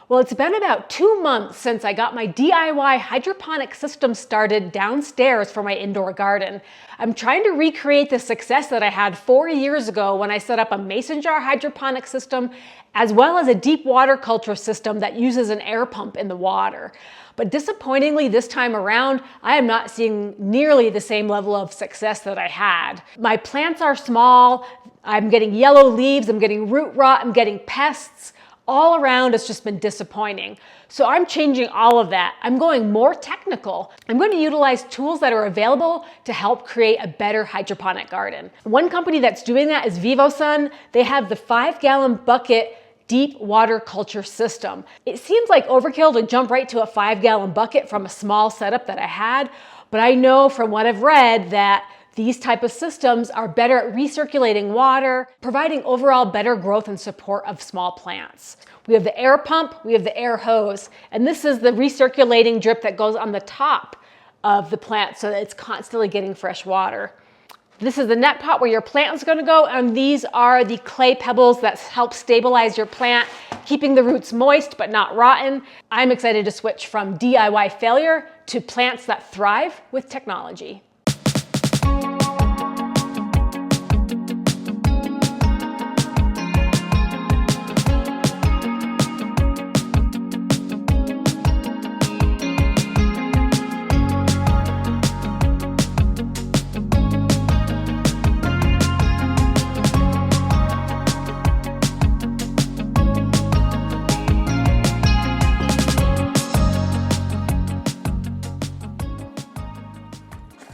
Well, it's been about 2 months since I got my DIY hydroponic system started downstairs for my indoor garden. I'm trying to recreate the success that I had 4 years ago when I set up a mason jar hydroponic system, as well as a deep water culture system that uses an air pump in the water. But disappointingly, this time around, I am not seeing nearly the same level of success that I had. My plants are small, I'm getting yellow leaves, I'm getting root rot, I'm getting pests. All around, it's just been disappointing. So I'm changing all of that. I'm going more technical. I'm going to utilize tools that are available to help create a better hydroponic garden. One company that's doing that is Vivosun. They have the 5-gallon bucket deep water culture system. It seems like overkill to jump right to a 5-gallon bucket from a small setup that I had, but I know from what I've read that these type of systems are better at recirculating water, providing overall better growth and support of small plants. We have the air pump, we have the air hose, and this is the recirculating drip that goes on the top of the plant so that it's constantly getting fresh water. This is the net pot where your plant is going to go, and these are the clay pebbles that help stabilize your plant, keeping the roots moist but not rotten. I'm excited to switch from DIY failure to plants that thrive with technology.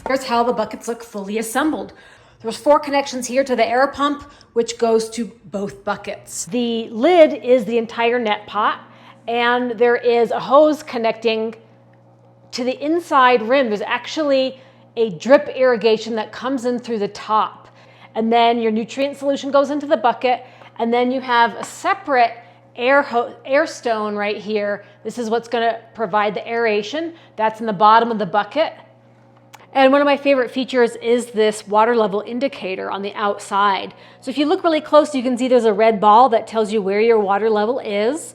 Here's how the buckets look fully assembled. There's 4 connections here to the air pump, which goes to both buckets. The lid is the entire net pot, and there is a hose connecting to the inside rim. There's actually a drip irrigation that comes in through the top. And then your nutrient solution goes into the bucket, and then you have a separate air stone right here. This is what's going to provide the aeration. That's in the bottom of the bucket. And one of my favorite features is this water level indicator on the outside. So if you look really close, you can see there's a red ball that tells you where your water level is.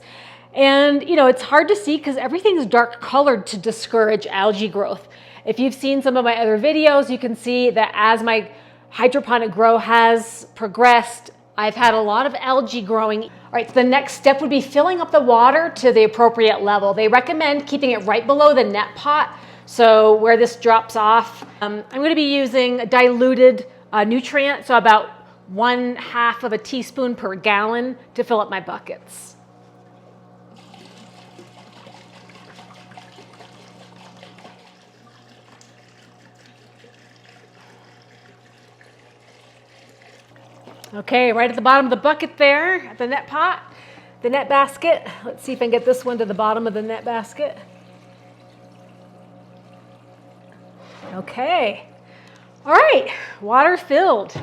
And it's hard to see because everything is dark colored to discourage algae growth. If you've seen some of my other videos, you can see that as my hydroponic grow has progressed, I've had a lot of algae growing. All right, so the next step would be filling up the water to the appropriate level. They recommend keeping it right below the net pot. So where this drops off, I'm going to be using a diluted nutrient, so about 1/2 of a teaspoon per gallon to fill up my buckets. Okay, right at the bottom of the bucket there, at the net pot, the net basket. Let's see if I can get this one to the bottom of the net basket. Okay, all right, water filled.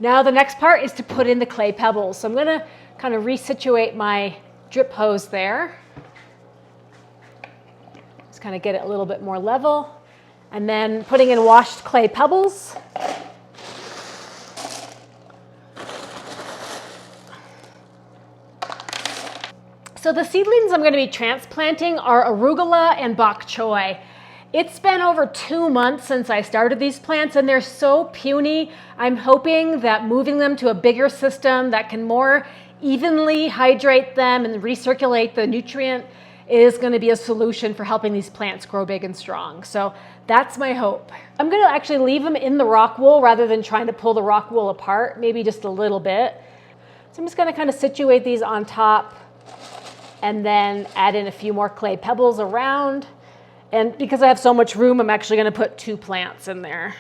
Now the next part is to put in the clay pebbles. So I'm gonna kind of resituate my drip hose there. Just kind of get it a little bit more level. And then putting in washed clay pebbles. So the seedlings I'm going to be transplanting are arugula and bok choy. It's been over 2 months since I started these plants and they're so puny. I'm hoping that moving them to a bigger system that can more evenly hydrate them and recirculate the nutrient is going to be a solution for helping these plants grow big and strong. So that's my hope. I'm going to actually leave them in the rock wool rather than trying to pull the rock wool apart, maybe just a little bit. So I'm just going to kind of situate these on top and then add in a few more clay pebbles around. And because I have so much room, I'm actually going to put 2 plants in there.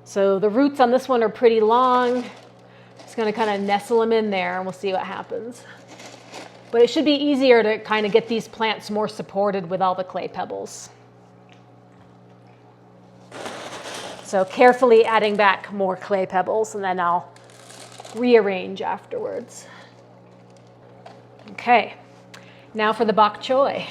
So the roots on this one are pretty long. Just going to kind of nestle them in there and we'll see what happens. But it should be easier to kind of get these plants more supported with all the clay pebbles. So carefully adding back more clay pebbles and then I'll rearrange afterwards. Okay, now for the bok choy.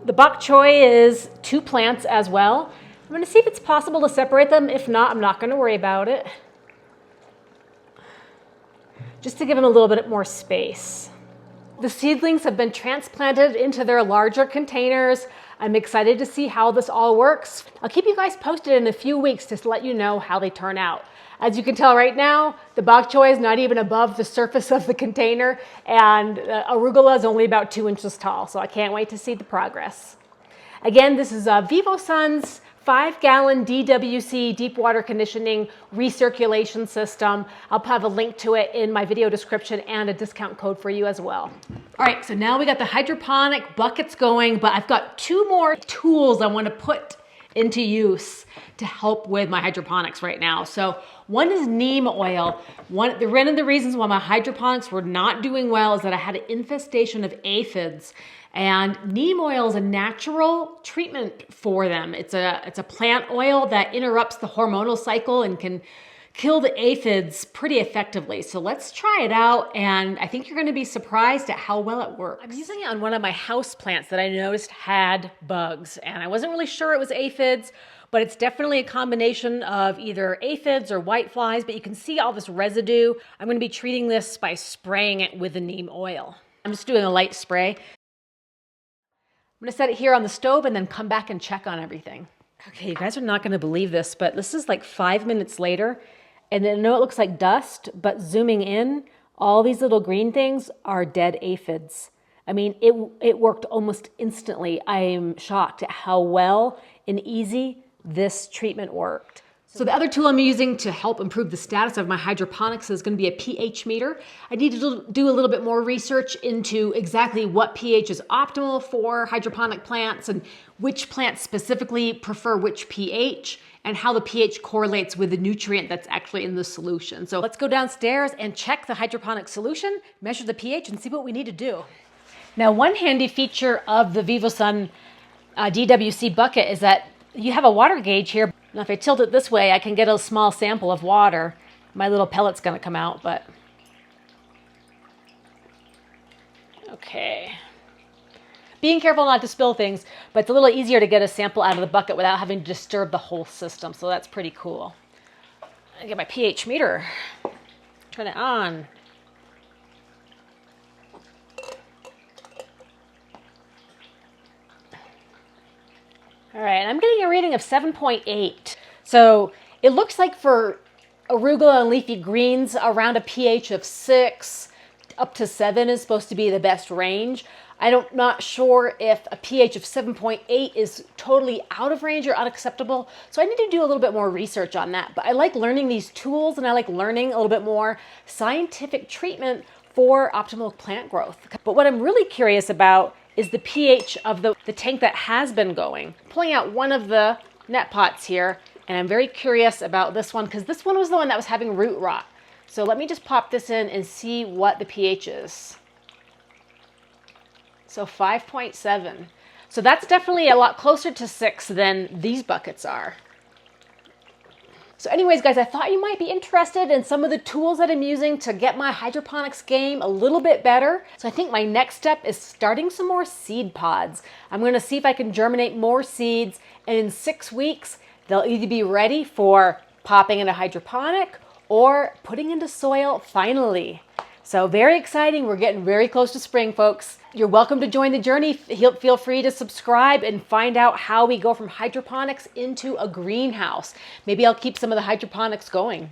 The bok choy is 2 plants as well. I'm going to see if it's possible to separate them. If not, I'm not going to worry about it. just to give them a little bit more space. The seedlings have been transplanted into their larger containers. I'm excited to see how this all works. I'll keep you guys posted in a few weeks to let you know how they turn out. As you can tell right now, the bok choy is not even above the surface of the container, and arugula is only about 2 inches tall, so I can't wait to see the progress. Again, this is Vivosun's 5-gallon DWC deep water conditioning recirculation system. I'll have a link to it in my video description and a discount code for you as well. All right, so now we got the hydroponic buckets going, but I've got 2 more tools I want to put into use to help with my hydroponics right now. So one is neem oil. One of the reasons why my hydroponics were not doing well is that I had an infestation of aphids. And neem oil is a natural treatment for them. It's a plant oil that interrupts the hormonal cycle and can kill the aphids pretty effectively. So let's try it out, and I think you're going to be surprised at how well it works. I'm using it on one of my house plants that I noticed had bugs, and I wasn't really sure it was aphids, but it's definitely a combination of either aphids or whiteflies, but you can see all this residue. I'm going to be treating this by spraying it with the neem oil. I'm just doing a light spray. I'm gonna set it here on the stove and then come back and check on everything. Okay, you guys are not gonna believe this, but this is like 5 minutes later, and I know it looks like dust, but zooming in, all these little green things are dead aphids. I mean, it worked almost instantly. I am shocked at how well and easy this treatment worked. So the other tool I'm using to help improve the status of my hydroponics is going to be a pH meter. I need to do a little bit more research into exactly what pH is optimal for hydroponic plants and which plants specifically prefer which pH and how the pH correlates with the nutrient that's actually in the solution. So let's go downstairs and check the hydroponic solution, measure the pH, and see what we need to do. Now, one handy feature of the Vivosun DWC bucket is that you have a water gauge here. Now, if I tilt it this way, I can get a small sample of water. My little pellet's gonna come out, but okay. Being careful not to spill things, but it's a little easier to get a sample out of the bucket without having to disturb the whole system, so that's pretty cool. I get my pH meter, turn it on. All right, I'm getting a reading of 7.8. So it looks like for arugula and leafy greens, around a pH of 6 up to 7 is supposed to be the best range. I'm not sure if a pH of 7.8 is totally out of range or unacceptable. So I need to do a little bit more research on that. But I like learning these tools, and I like learning a little bit more scientific treatment for optimal plant growth. But what I'm really curious about is the pH of the tank that has been going. I'm pulling out one of the net pots here, and I'm very curious about this one because this one was the one that was having root rot. So let me just pop this in and see what the pH is. So 5.7. So that's definitely a lot closer to 6 than these buckets are. So anyways, guys, I thought you might be interested in some of the tools that I'm using to get my hydroponics game a little bit better. So I think my next step is starting some more seed pods. I'm going to see if I can germinate more seeds, and in 6 weeks, they'll either be ready for popping in a hydroponic or putting into soil finally. So very exciting. We're getting very close to spring, folks. You're welcome to join the journey. Feel free to subscribe and find out how we go from hydroponics into a greenhouse. Maybe I'll keep some of the hydroponics going.